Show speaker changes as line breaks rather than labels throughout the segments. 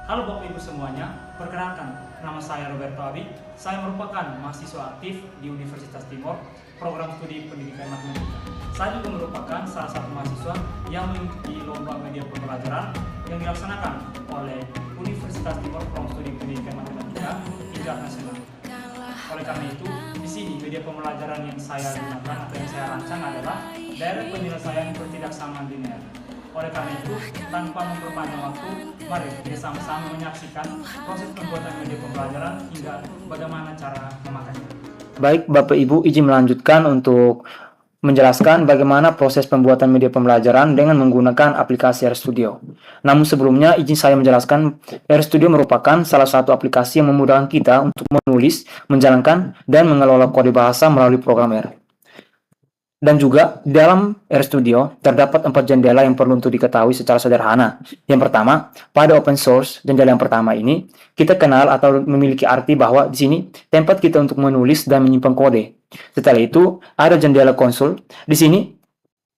Halo Bapak Ibu semuanya, perkenalkan, nama saya Roberto Abi. Saya merupakan mahasiswa aktif di Universitas Timor, program studi pendidikan matematika. Saya juga merupakan salah satu mahasiswa yang mengikuti lomba media pembelajaran yang dilaksanakan oleh Universitas Timor program studi pendidikan matematika tingkat nasional. Oleh karena itu, di sini media pembelajaran yang saya gunakan atau yang saya rancang adalah daerah penyelesaian ketidaksamaan linear. Oleh karena itu, tanpa memperpanjang waktu, mari kita sama-sama menyaksikan proses pembuatan media pembelajaran hingga bagaimana cara memakainya.
Baik, Bapak Ibu, izin melanjutkan untuk menjelaskan bagaimana proses pembuatan media pembelajaran dengan menggunakan aplikasi RStudio. Namun sebelumnya, izin saya menjelaskan, RStudio merupakan salah satu aplikasi yang memudahkan kita untuk menulis, menjalankan, dan mengelola kode bahasa melalui program R. Dan juga di dalam RStudio terdapat 4 jendela yang perlu untuk diketahui secara sederhana. Yang pertama, pada open source, jendela yang pertama ini kita kenal atau memiliki arti bahwa di sini tempat kita untuk menulis dan menyimpan kode. Setelah itu, ada jendela konsol. Di sini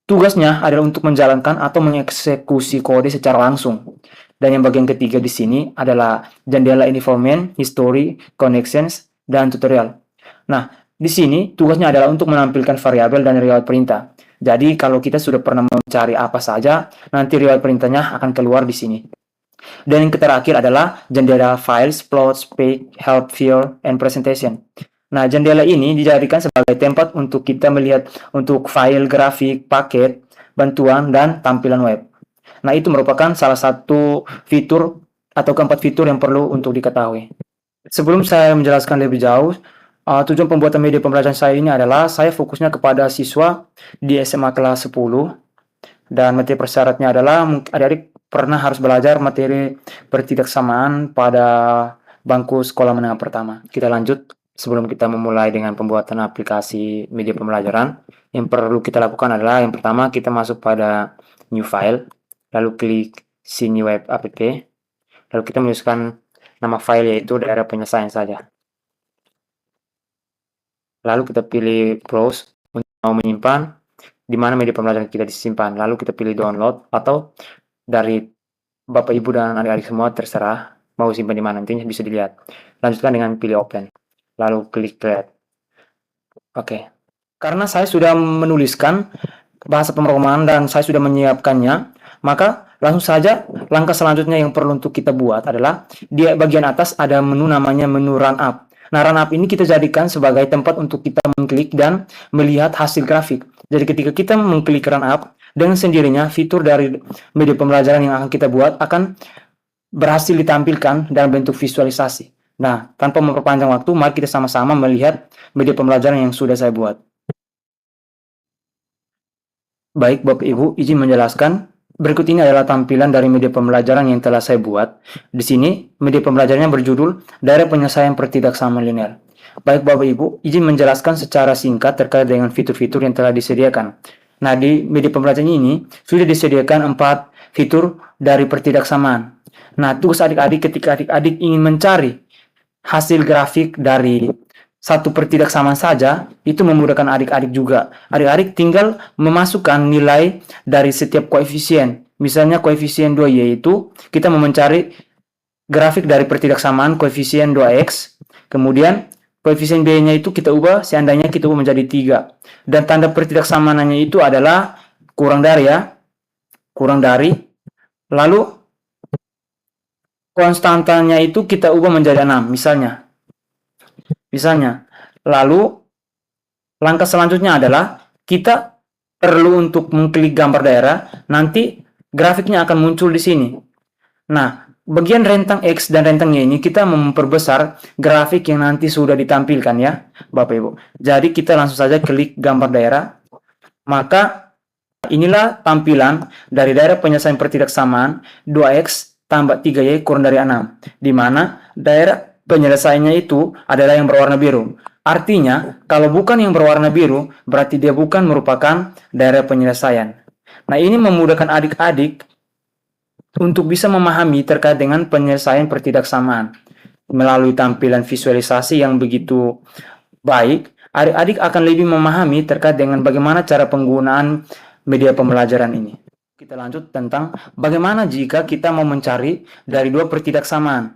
tugasnya adalah untuk menjalankan atau mengeksekusi kode secara langsung. Dan yang bagian ketiga di sini adalah jendela environment, history, connections, dan tutorial. Nah, di sini tugasnya adalah untuk menampilkan variabel dan riwayat perintah. Jadi kalau kita sudah pernah mencari apa saja, nanti riwayat perintahnya akan keluar di sini. Dan yang terakhir adalah jendela files, plots, page, help, view, and presentation. Nah, jendela ini dijadikan sebagai tempat untuk kita melihat untuk file, grafik, paket, bantuan, dan tampilan web. Nah, itu merupakan salah satu fitur atau keempat fitur yang perlu untuk diketahui. Sebelum saya menjelaskan lebih jauh, tujuan pembuatan media pembelajaran saya ini adalah saya fokusnya kepada siswa di SMA kelas 10 dan materi persyaratnya adalah adik-adik pernah harus belajar materi pertidaksamaan pada bangku sekolah menengah pertama. Kita lanjut sebelum kita memulai dengan pembuatan aplikasi media pembelajaran. Yang perlu kita lakukan adalah yang pertama kita masuk pada new file, lalu klik sini web app, lalu kita menuliskan nama file yaitu daerah penyelesaian saja. Lalu kita pilih browse untuk mau menyimpan di mana media pembelajaran kita disimpan. Lalu kita pilih download atau dari Bapak Ibu dan adik-adik semua terserah mau simpan di mana, nantinya bisa dilihat. Lanjutkan dengan pilih open. Lalu klik create. Oke. Karena saya sudah menuliskan bahasa pemrograman dan saya sudah menyiapkannya, maka langsung saja langkah selanjutnya yang perlu untuk kita buat adalah di bagian atas ada menu namanya menu run up. Nah, run up ini kita jadikan sebagai tempat untuk kita mengklik dan melihat hasil grafik. Jadi ketika kita mengklik run up, dengan sendirinya fitur dari media pembelajaran yang akan kita buat akan berhasil ditampilkan dalam bentuk visualisasi. Nah, tanpa memperpanjang waktu, mari kita sama-sama melihat media pembelajaran yang sudah saya buat. Baik, Bapak Ibu, izin menjelaskan. Berikut ini adalah tampilan dari media pembelajaran yang telah saya buat. Di sini, media pembelajarannya berjudul Daerah Penyelesaian Pertidaksamaan Linear. Baik Bapak Ibu, izin menjelaskan secara singkat terkait dengan fitur-fitur yang telah disediakan. Nah, di media pembelajaran ini sudah disediakan 4 fitur dari pertidaksamaan. Nah, tugas adik-adik ketika adik-adik ingin mencari hasil grafik dari satu pertidaksamaan saja, itu memudahkan adik-adik juga. Adik-adik tinggal memasukkan nilai dari setiap koefisien. Misalnya koefisien 2Y yaitu kita mau mencari grafik dari pertidaksamaan koefisien 2X. Kemudian koefisien B-nya itu kita ubah, seandainya kita ubah menjadi 3. Dan tanda pertidaksamaannya itu adalah kurang dari ya. Kurang dari. Lalu konstantanya itu kita ubah menjadi 6 misalnya. Lalu langkah selanjutnya adalah kita perlu untuk mengklik gambar daerah, nanti grafiknya akan muncul di sini. Nah, bagian rentang X dan rentang Y ini kita memperbesar grafik yang nanti sudah ditampilkan ya, Bapak Ibu. Jadi kita langsung saja klik gambar daerah, maka inilah tampilan dari daerah penyelesaian pertidaksamaan 2X tambah 3Y kurang dari 6, di mana daerah penyelesaiannya itu adalah yang berwarna biru. Artinya, kalau bukan yang berwarna biru, berarti dia bukan merupakan daerah penyelesaian. Nah, ini memudahkan adik-adik untuk bisa memahami terkait dengan penyelesaian pertidaksamaan. Melalui tampilan visualisasi yang begitu baik, adik-adik akan lebih memahami terkait dengan bagaimana cara penggunaan media pembelajaran ini. Kita lanjut tentang bagaimana jika kita mau mencari dari dua pertidaksamaan.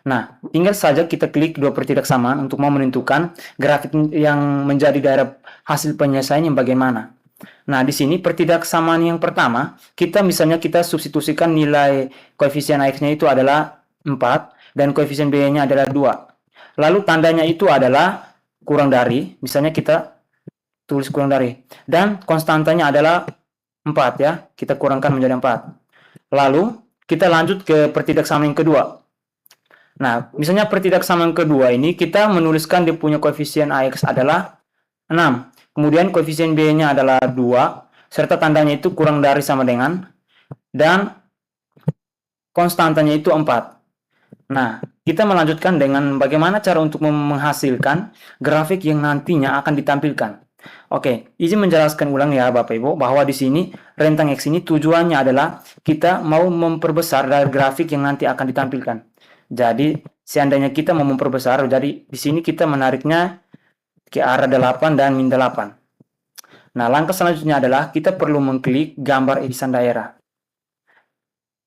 Nah, tinggal saja kita klik dua pertidaksamaan untuk mau menentukan grafik yang menjadi daerah hasil penyelesaian yang bagaimana. Nah, di sini pertidaksamaan yang pertama, misalnya kita substitusikan nilai koefisien X-nya itu adalah 4 dan koefisien B-nya adalah 2. Lalu tandanya itu adalah kurang dari, misalnya kita tulis kurang dari, dan konstantanya adalah 4 ya, kita kurangkan menjadi 4. Lalu kita lanjut ke pertidaksamaan yang kedua. Nah, misalnya pertidaksamaan kedua ini kita menuliskan dia punya koefisien AX adalah 6. Kemudian koefisien B-nya adalah 2, serta tandanya itu kurang dari sama dengan, dan konstantanya itu 4. Nah, kita melanjutkan dengan bagaimana cara untuk menghasilkan grafik yang nantinya akan ditampilkan. Oke, izin menjelaskan ulang ya Bapak Ibu, bahwa di sini rentang X ini tujuannya adalah kita mau memperbesar dari grafik yang nanti akan ditampilkan. Jadi, seandainya kita mau memperbesar, jadi di sini kita menariknya ke arah 8 dan min 8. Nah, langkah selanjutnya adalah kita perlu mengklik gambar irisan daerah.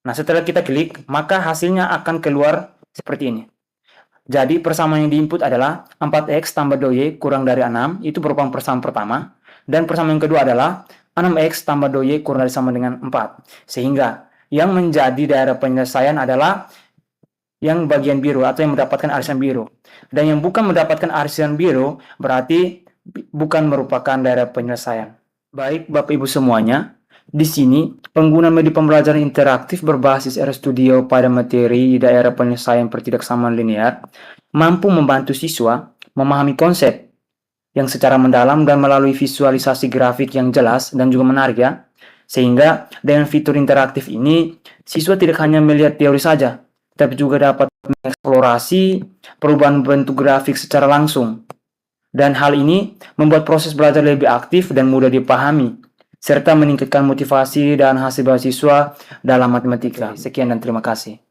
Nah, setelah kita klik, maka hasilnya akan keluar seperti ini. Jadi, persamaan yang diinput adalah 4X tambah 2Y kurang dari 6, itu merupakan persamaan pertama. Dan persamaan yang kedua adalah 6X tambah 2Y kurang dari sama dengan 4. Sehingga, yang menjadi daerah penyelesaian adalah yang bagian biru atau yang mendapatkan arisan biru. Dan yang bukan mendapatkan arisan biru, berarti bukan merupakan daerah penyelesaian. Baik, Bapak Ibu semuanya, di sini, penggunaan media pembelajaran interaktif berbasis RStudio pada materi daerah penyelesaian pertidaksamaan linear mampu membantu siswa memahami konsep yang secara mendalam dan melalui visualisasi grafik yang jelas dan juga menarik ya. Sehingga dengan fitur interaktif ini, siswa tidak hanya melihat teori saja, tapi juga dapat mengeksplorasi perubahan bentuk grafik secara langsung. Dan hal ini membuat proses belajar lebih aktif dan mudah dipahami, serta meningkatkan motivasi dan hasil siswa dalam matematika. Sekian dan terima kasih.